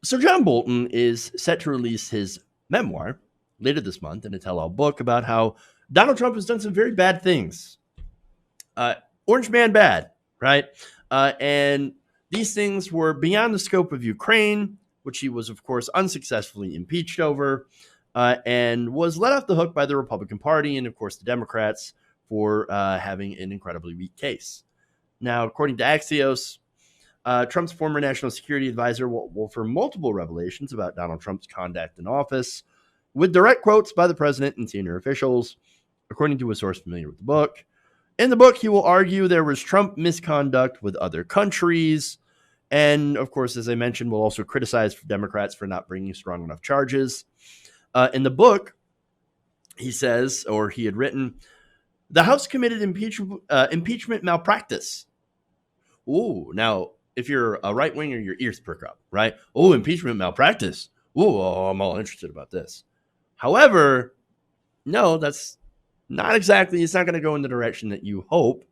So John Bolton is set to release his memoir later this month in a tell-all book about how Donald Trump has done some very bad things. Orange man bad, right? And these things were beyond the scope of Ukraine, which he was, of course, unsuccessfully impeached over, and was let off the hook by the Republican Party and, of course, the Democrats for having an incredibly weak case. Now, according to Axios, Trump's former national security advisor will for multiple revelations about Donald Trump's conduct in office, with direct quotes by the president and senior officials, according to a source familiar with the book. In the book, he will argue there was Trump misconduct with other countries. And, of course, as I mentioned, will also criticize Democrats for not bringing strong enough charges. In the book, he says, or he had written, the House committed impeachment malpractice. Ooh, now, if you're a right winger, your ears perk up, right? Oh, impeachment malpractice. Ooh, I'm all interested about this. However, no, that's not exactly, it's not going to go in the direction that you hope.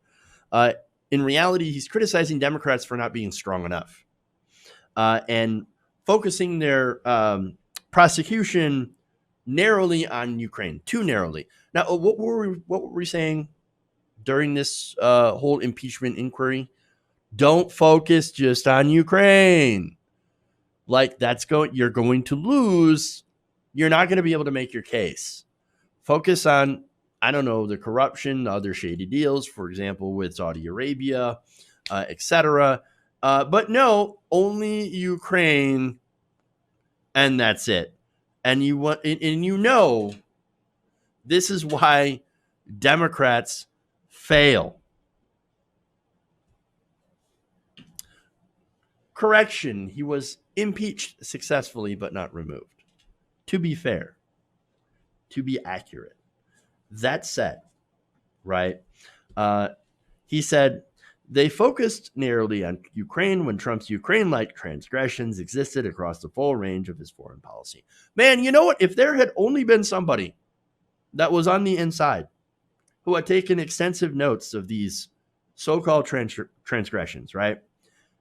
In reality, he's criticizing Democrats for not being strong enough and focusing their prosecution narrowly on Ukraine, too narrowly. Now, what were we saying during this whole impeachment inquiry? Don't focus just on Ukraine. Like you're going to lose. You're not going to be able to make your case. Focus on, I don't know, the corruption, the other shady deals, for example, with Saudi Arabia, etc. But no, only Ukraine, and that's it. And you know, this is why Democrats fail. Correction, he was impeached successfully, but not removed. To be fair, to be accurate. That said, right, he said, they focused narrowly on Ukraine when Trump's Ukraine-like transgressions existed across the full range of his foreign policy. Man, you know what? If there had only been somebody that was on the inside who had taken extensive notes of these so-called transgressions, right?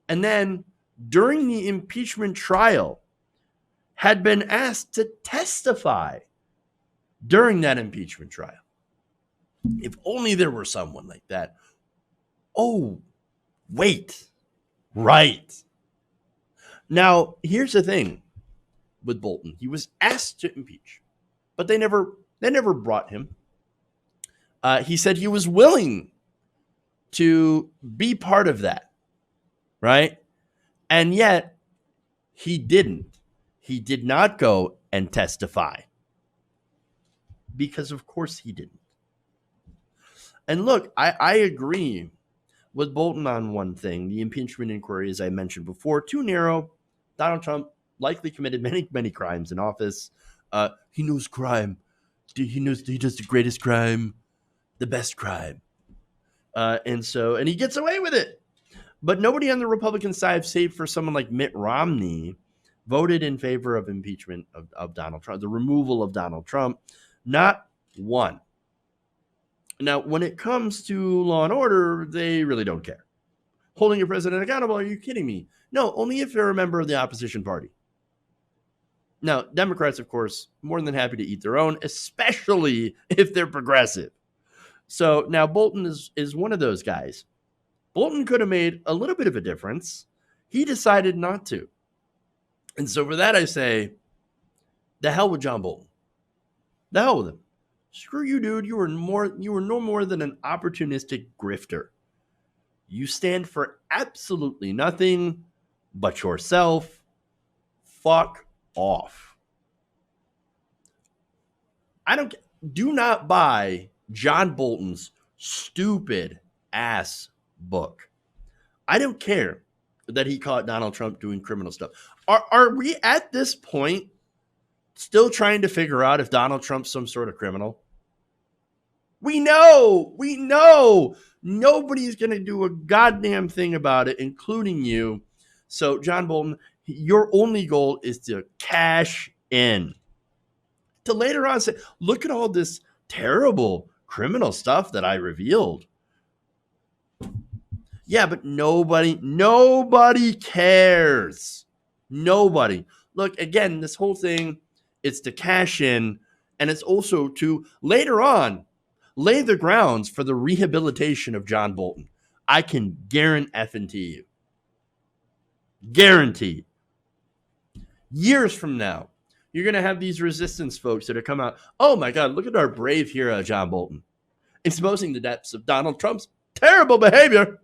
And then during the impeachment trial had been asked to testify during that impeachment trial. If only there were someone like that. Oh, wait. Right. Now, here's the thing with Bolton. He was asked to impeach, but they never brought him. He said he was willing to be part of that, right? And yet, he didn't. He did not go and testify. Because, of course, he didn't. And look, I agree with Bolton on one thing. The impeachment inquiry, as I mentioned before, too narrow. Donald Trump likely committed many, many crimes in office. He knows crime. He does the greatest crime, the best crime. And he gets away with it. But nobody on the Republican side, save for someone like Mitt Romney, voted in favor of impeachment of Donald Trump, the removal of Donald Trump. Not one. Now, when it comes to law and order, they really don't care. Holding your president accountable, are you kidding me? No, only if they're a member of the opposition party. Now, Democrats, of course, more than happy to eat their own, especially if they're progressive. So now Bolton is one of those guys. Bolton could have made a little bit of a difference. He decided not to. And so for that, I say, the hell with John Bolton. The hell with him. Screw you, dude. You were no more than an opportunistic grifter. You stand for absolutely nothing but yourself. Fuck off. Do not buy John Bolton's stupid ass book. I don't care that he caught Donald Trump doing criminal stuff. Are we at this point still trying to figure out if Donald Trump's some sort of criminal? We know nobody's going to do a goddamn thing about it, including you. So John Bolton, your only goal is to cash in. To later on say, look at all this terrible criminal stuff that I revealed. Yeah, but nobody cares. Nobody. Look, again, this whole thing, it's to cash in, and it's also to later on lay the grounds for the rehabilitation of John Bolton. I can guarantee you. Guarantee. Years from now, you're going to have these resistance folks that are come out. Oh my God, look at our brave hero, John Bolton, exposing the depths of Donald Trump's terrible behavior.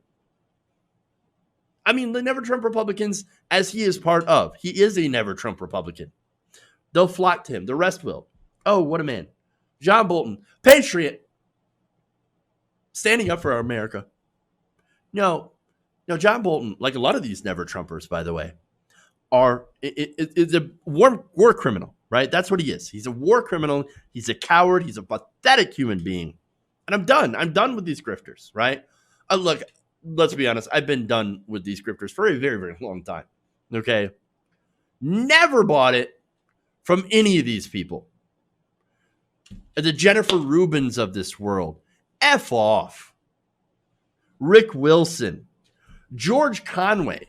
I mean, the Never Trump Republicans, as he is part of, he is a Never Trump Republican. They'll flock to him. The rest will. Oh, what a man. John Bolton, patriot, standing up for our America. No, John Bolton, like a lot of these Never Trumpers, by the way, is a war criminal, right? That's what he is. He's a war criminal. He's a coward. He's a pathetic human being. And I'm done. I'm done with these grifters, right? Look, let's be honest. I've been done with these grifters for a very, very long time. Okay? Never bought it from any of these people. The Jennifer Rubins of this world. F off. Rick Wilson. George Conway.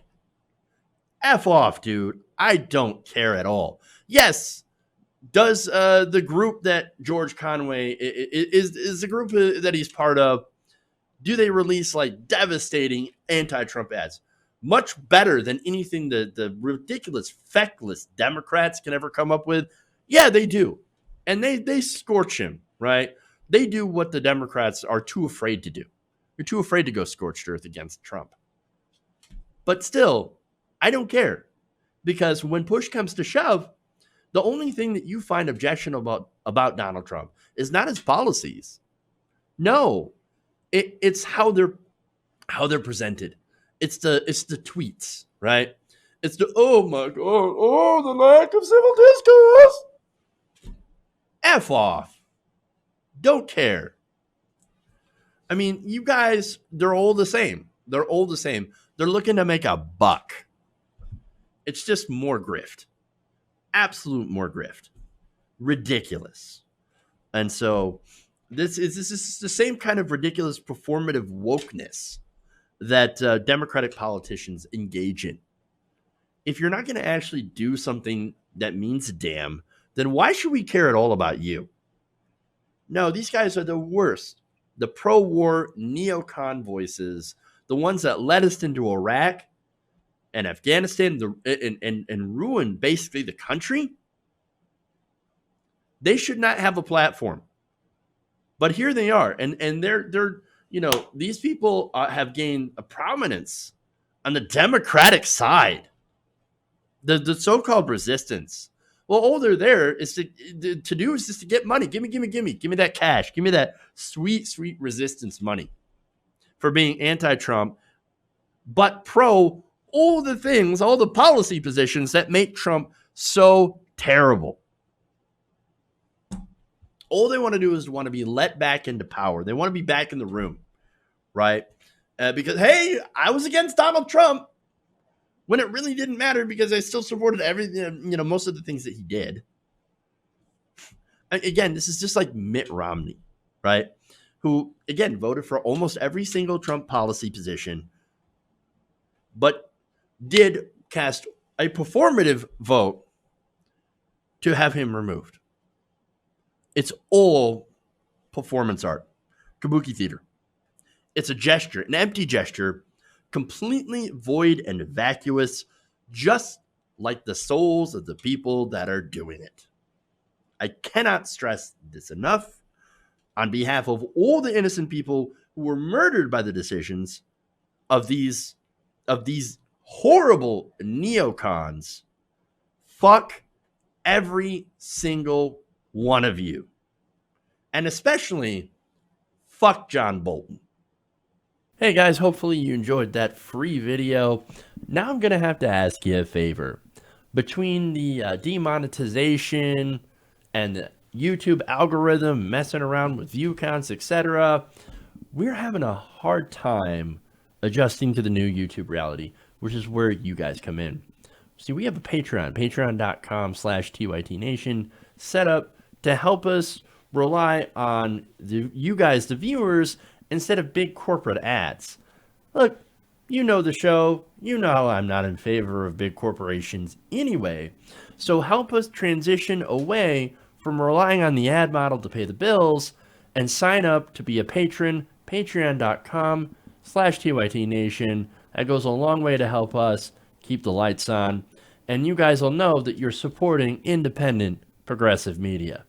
F off, dude. I don't care at all. Yes, does the group that George Conway is the group that he's part of, do they release like devastating anti-Trump ads? Much better than anything the ridiculous, feckless Democrats can ever come up with? Yeah, they do. And they scorch him, right? They do what the Democrats are too afraid to do. You're too afraid to go scorched earth against Trump. But still, I don't care. Because when push comes to shove, the only thing that you find objectionable about Donald Trump is not his policies. No, it's how they're presented. It's the tweets, right? It's the oh my God, the lack of civil discourse. F off. Don't care. I mean, you guys, they're all the same. They're all the same. They're looking to make a buck. It's just more grift. Absolute more grift. Ridiculous. And so this is the same kind of ridiculous performative wokeness that Democratic politicians engage in. If you're not going to actually do something that means a damn, then why should we care at all about you? No, these guys are the worst. The pro-war neocon voices, the ones that led us into Iraq and Afghanistan and ruined basically the country. They should not have a platform. But here they are. And they're these people have gained a prominence on the Democratic side. The so-called resistance. Well, all they're there is to do is just to get money. Give me that cash. Give me that sweet, sweet resistance money for being anti-Trump, but pro all the things, all the policy positions that make Trump so terrible. All they want to do is want to be let back into power. They want to be back in the room, right? Because, hey, I was against Donald Trump when it really didn't matter because I still supported everything, most of the things that he did. Again, this is just like Mitt Romney, right? Who, again, voted for almost every single Trump policy position, but did cast a performative vote to have him removed. It's all performance art, kabuki theater. It's a gesture, an empty gesture, completely void and vacuous, just like the souls of the people that are doing it. I cannot stress this enough. On behalf of all the innocent people who were murdered by the decisions of these horrible neocons, fuck every single one of you. And especially, fuck John Bolton. Hey guys, hopefully you enjoyed that free video. Now I'm going to have to ask you a favor. Between the demonetization and the YouTube algorithm messing around with view counts, etc., we're having a hard time adjusting to the new YouTube reality, which is where you guys come in. See, we have a Patreon, patreon.com/TYTNation, set up to help us rely on you guys, the viewers, instead of big corporate ads. Look, you know the show. You know I'm not in favor of big corporations anyway, so help us transition away from relying on the ad model to pay the bills and sign up to be a patron, patreon.com/TYTNation. That goes a long way to help us keep the lights on, and you guys will know that you're supporting independent progressive media.